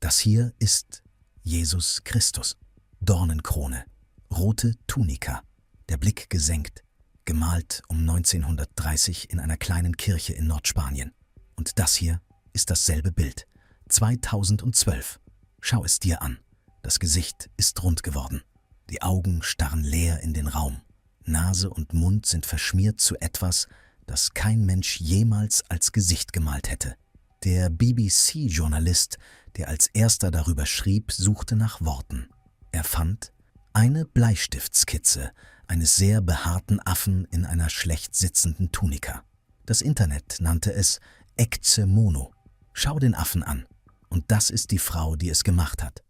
Das hier ist Jesus Christus. Dornenkrone, rote Tunika, der Blick gesenkt, gemalt um 1930 in einer kleinen Kirche in Nordspanien. Und das hier ist dasselbe Bild. 2012. Schau es dir an. Das Gesicht ist rund geworden. Die Augen starren leer in den Raum. Nase und Mund sind verschmiert zu etwas, das kein Mensch jemals als Gesicht gemalt hätte. Der BBC-Journalist, der als erster darüber schrieb, suchte nach Worten. Er fand eine Bleistiftskizze eines sehr behaarten Affen in einer schlecht sitzenden Tunika. Das Internet nannte es Ecce Mono. Schau den Affen an. Und das ist die Frau, die es gemacht hat.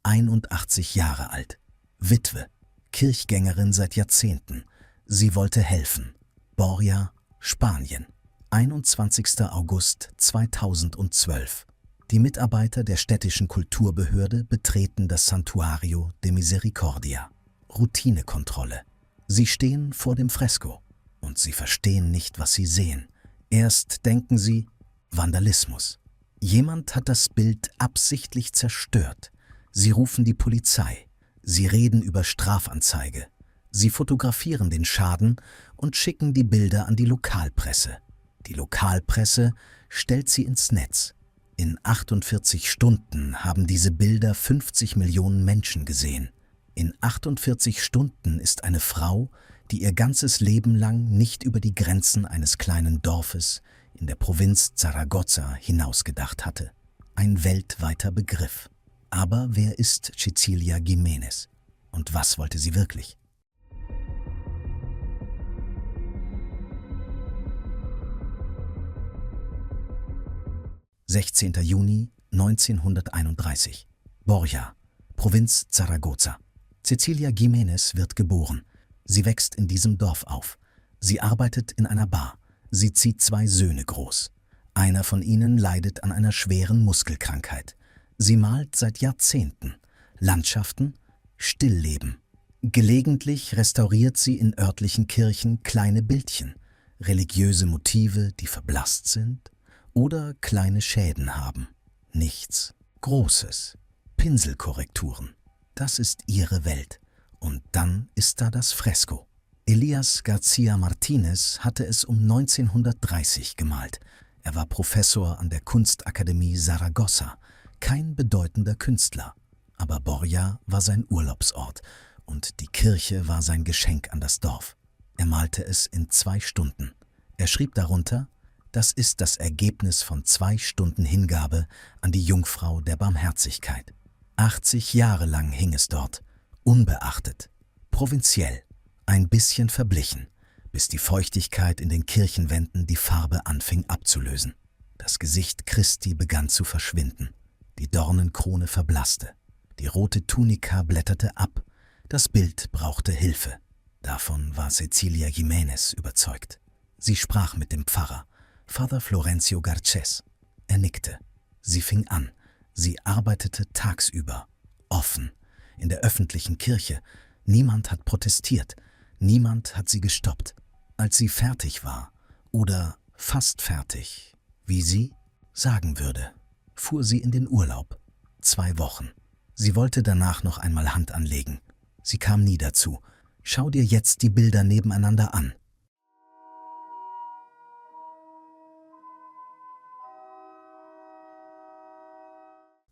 »81 Jahre alt, Witwe, Kirchgängerin seit Jahrzehnten. Sie wollte helfen. Borja, Spanien, 21. August 2012. Die Mitarbeiter der städtischen Kulturbehörde betreten das Santuario de Misericordia. Routinekontrolle. Sie stehen vor dem Fresko und sie verstehen nicht, was sie sehen. Erst denken sie, Vandalismus. Jemand hat das Bild absichtlich zerstört. Sie rufen die Polizei. Sie reden über Strafanzeige. Sie fotografieren den Schaden und schicken die Bilder an die Lokalpresse. Die Lokalpresse stellt sie ins Netz. In 48 Stunden haben diese Bilder 50 Millionen Menschen gesehen. In 48 Stunden ist eine Frau, die ihr ganzes Leben lang nicht über die Grenzen eines kleinen Dorfes in der Provinz Zaragoza hinausgedacht hatte. Ein weltweiter Begriff. Aber wer ist Cecilia Giménez? Und was wollte sie wirklich? »16. Juni 1931. Borja, Provinz Zaragoza. Cecilia Giménez wird geboren. Sie wächst in diesem Dorf auf. Sie arbeitet in einer Bar. Sie zieht 2 Söhne groß. Einer von ihnen leidet an einer schweren Muskelkrankheit. Sie malt seit Jahrzehnten. Landschaften, Stillleben. Gelegentlich restauriert sie in örtlichen Kirchen kleine Bildchen, religiöse Motive, die verblasst sind oder kleine Schäden haben. Nichts Großes. Pinselkorrekturen. Das ist ihre Welt. Und dann ist da das Fresko. Elias García Martínez hatte es um 1930 gemalt. Er war Professor an der Kunstakademie Saragossa. Kein bedeutender Künstler, aber Borja war sein Urlaubsort und die Kirche war sein Geschenk an das Dorf. Er malte es in 2 Stunden. Er schrieb darunter, das ist das Ergebnis von 2 Stunden Hingabe an die Jungfrau der Barmherzigkeit. 80 Jahre lang hing es dort, unbeachtet, provinziell, ein bisschen verblichen, bis die Feuchtigkeit in den Kirchenwänden die Farbe anfing abzulösen. Das Gesicht Christi begann zu verschwinden. Die Dornenkrone verblasste. Die rote Tunika blätterte ab. Das Bild brauchte Hilfe. Davon war Cecilia Giménez überzeugt. Sie sprach mit dem Pfarrer, Father Florencio Garcés. Er nickte. Sie fing an. Sie arbeitete tagsüber, offen, in der öffentlichen Kirche. Niemand hat protestiert. Niemand hat sie gestoppt. Als sie fertig war, oder fast fertig, wie sie sagen würde, fuhr sie in den Urlaub. 2 Wochen. Sie wollte danach noch einmal Hand anlegen. Sie kam nie dazu. Schau dir jetzt die Bilder nebeneinander an.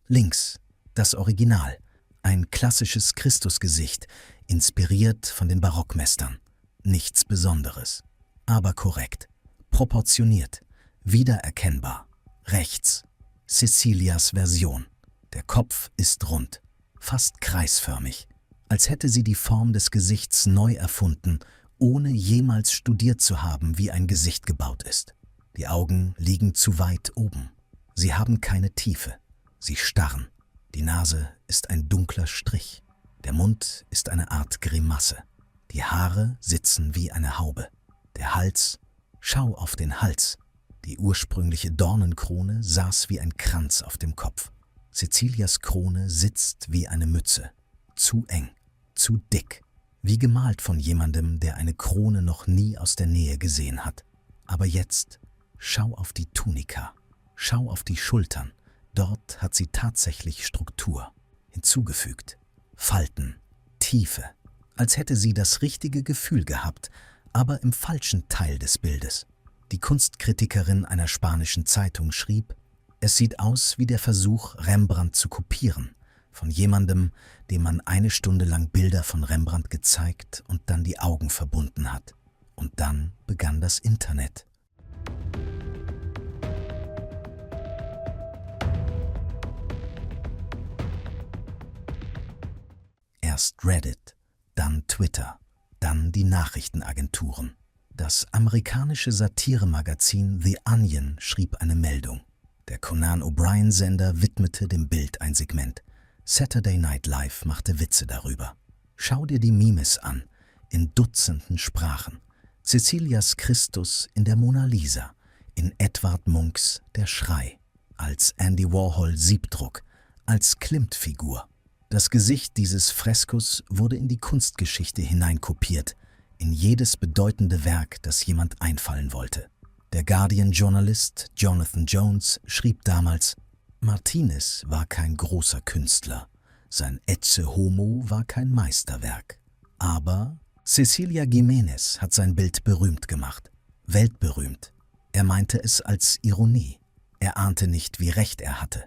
Links das Original, ein klassisches Christusgesicht, inspiriert von den Barockmeistern. Nichts Besonderes, aber korrekt, proportioniert, wiedererkennbar. Rechts Cecilias Version. Der Kopf ist rund, fast kreisförmig, als hätte sie die Form des Gesichts neu erfunden, ohne jemals studiert zu haben, wie ein Gesicht gebaut ist. Die Augen liegen zu weit oben. Sie haben keine Tiefe. Sie starren. Die Nase ist ein dunkler Strich. Der Mund ist eine Art Grimasse. Die Haare sitzen wie eine Haube. Der Hals, schau auf den Hals. Die ursprüngliche Dornenkrone saß wie ein Kranz auf dem Kopf. Cecilias Krone sitzt wie eine Mütze. Zu eng, zu dick. wie gemalt von jemandem, der eine Krone noch nie aus der Nähe gesehen hat. Aber jetzt, schau auf die Tunika, schau auf die Schultern, dort hat sie tatsächlich Struktur, hinzugefügt, Falten, Tiefe, als hätte sie das richtige Gefühl gehabt, aber im falschen Teil des Bildes. Die Kunstkritikerin einer spanischen Zeitung schrieb, es sieht aus wie der Versuch, Rembrandt zu kopieren, von jemandem, dem man 1 Stunde lang Bilder von Rembrandt gezeigt und dann die Augen verbunden hat. Und dann begann das Internet. Erst Reddit, dann Twitter, dann die Nachrichtenagenturen. Das amerikanische Satiremagazin The Onion schrieb eine Meldung. Der Conan O'Brien-Sender widmete dem Bild ein Segment. Saturday Night Live machte Witze darüber. Schau dir die Memes an, in Dutzenden Sprachen. Cecilias Christus in der Mona Lisa, in Edvard Munchs Der Schrei, als Andy Warhol Siebdruck, als Klimt-Figur. Das Gesicht dieses Freskos wurde in die Kunstgeschichte hineinkopiert, in jedes bedeutende Werk, das jemand einfallen wollte. Der Guardian-Journalist Jonathan Jones schrieb damals, Martinez war kein großer Künstler, sein Ecce Homo war kein Meisterwerk. Aber Cecilia Giménez hat sein Bild berühmt gemacht, weltberühmt. Er meinte es als Ironie. Er ahnte nicht, wie recht er hatte.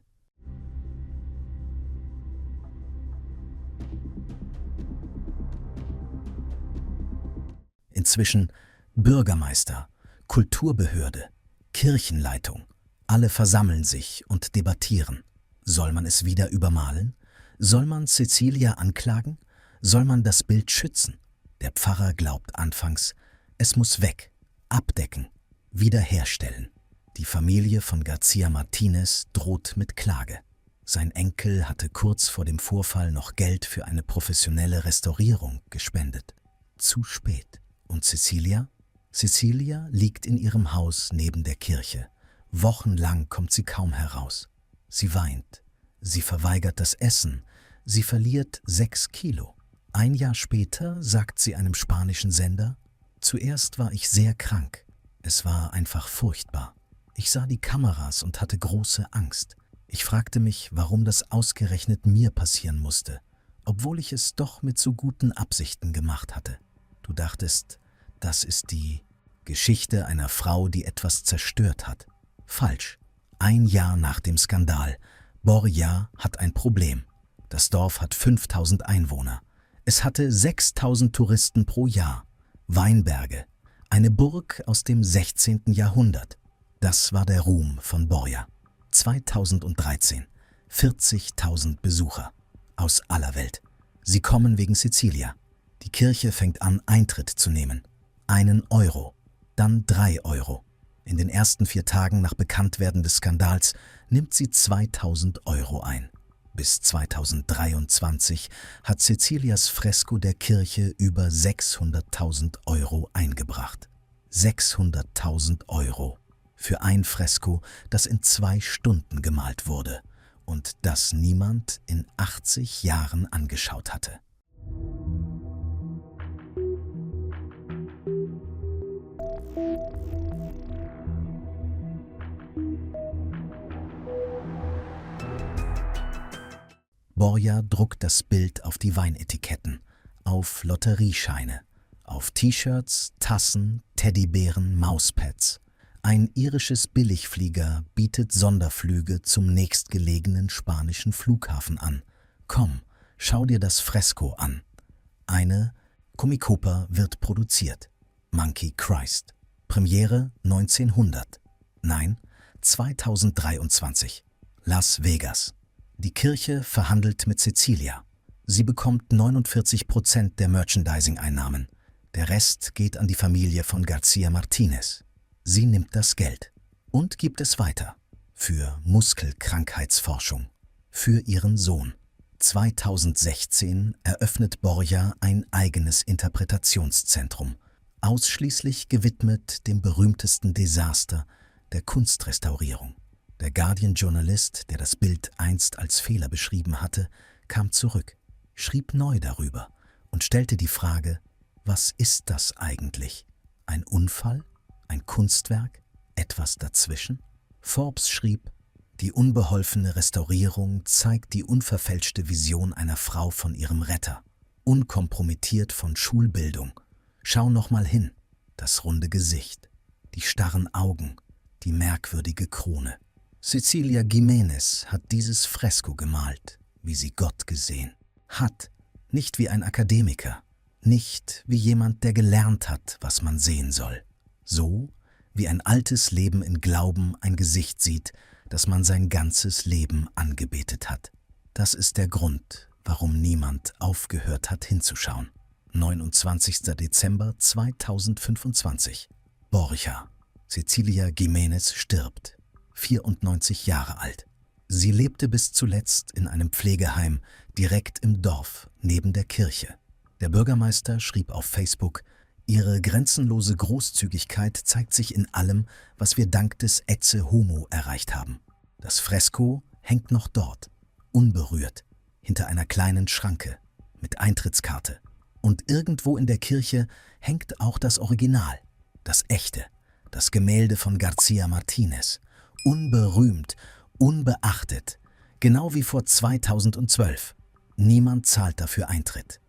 Inzwischen Bürgermeister, Kulturbehörde, Kirchenleitung, alle versammeln sich und debattieren. Soll man es wieder übermalen? Soll man Cecilia anklagen? Soll man das Bild schützen? Der Pfarrer glaubt anfangs, es muss weg, abdecken, wiederherstellen. Die Familie von García Martínez droht mit Klage. Sein Enkel hatte kurz vor dem Vorfall noch Geld für eine professionelle Restaurierung gespendet. Zu spät. Und Cecilia? Cecilia liegt in ihrem Haus neben der Kirche. Wochenlang kommt sie kaum heraus. Sie weint. Sie verweigert das Essen. Sie verliert 6 Kilo. 1 Jahr später sagt sie einem spanischen Sender, zuerst war ich sehr krank. Es war einfach furchtbar. Ich sah die Kameras und hatte große Angst. Ich fragte mich, warum das ausgerechnet mir passieren musste, obwohl ich es doch mit so guten Absichten gemacht hatte. Du dachtest, das ist die Geschichte einer Frau, die etwas zerstört hat. Falsch. 1 Jahr nach dem Skandal. Borja hat ein Problem. Das Dorf hat 5000 Einwohner. Es hatte 6000 Touristen pro Jahr. Weinberge. Eine Burg aus dem 16. Jahrhundert. Das war der Ruhm von Borja. 2013. 40.000 Besucher. Aus aller Welt. Sie kommen wegen Cecilia. Die Kirche fängt an, Eintritt zu nehmen. 1 Euro, dann 3 Euro. In den ersten 4 Tagen nach Bekanntwerden des Skandals nimmt sie 2000 Euro ein. Bis 2023 hat Cecilias Fresko der Kirche über 600.000 Euro eingebracht. 600.000 Euro für ein Fresko, das in 2 Stunden gemalt wurde und das niemand in 80 Jahren angeschaut hatte. Borja druckt das Bild auf die Weinetiketten, auf Lotteriescheine, auf T-Shirts, Tassen, Teddybären, Mauspads. Ein irisches Billigflieger bietet Sonderflüge zum nächstgelegenen spanischen Flughafen an. Komm, schau dir das Fresko an. Eine Komicopa wird produziert. Monkey Christ. Premiere 1900. Nein, 2023. Las Vegas. Die Kirche verhandelt mit Cecilia. Sie bekommt 49% der Merchandising-Einnahmen. Der Rest geht an die Familie von García Martínez. Sie nimmt das Geld und gibt es weiter. Für Muskelkrankheitsforschung. Für ihren Sohn. 2016 eröffnet Borja ein eigenes Interpretationszentrum, ausschließlich gewidmet dem berühmtesten Desaster der Kunstrestaurierung. Der Guardian-Journalist, der das Bild einst als Fehler beschrieben hatte, kam zurück, schrieb neu darüber und stellte die Frage, was ist das eigentlich? Ein Unfall? Ein Kunstwerk? Etwas dazwischen? Forbes schrieb, die unbeholfene Restaurierung zeigt die unverfälschte Vision einer Frau von ihrem Retter, unkompromittiert von Schulbildung. Schau noch mal hin, das runde Gesicht, die starren Augen, die merkwürdige Krone. Cecilia Giménez hat dieses Fresko gemalt, wie sie Gott gesehen hat, nicht wie ein Akademiker, nicht wie jemand, der gelernt hat, was man sehen soll, so wie ein altes Leben in Glauben ein Gesicht sieht, das man sein ganzes Leben angebetet hat. Das ist der Grund, warum niemand aufgehört hat hinzuschauen. 29. Dezember 2025. Borja. Cecilia Giménez stirbt, 94 Jahre alt. Sie lebte bis zuletzt in einem Pflegeheim direkt im Dorf neben der Kirche. Der Bürgermeister schrieb auf Facebook, ihre grenzenlose Großzügigkeit zeigt sich in allem, was wir dank des Ecce Homo erreicht haben. Das Fresko hängt noch dort, unberührt, hinter einer kleinen Schranke mit Eintrittskarte. Und irgendwo in der Kirche hängt auch das Original, das echte, das Gemälde von García Martínez, unberühmt, unbeachtet, genau wie vor 2012. Niemand zahlt dafür Eintritt.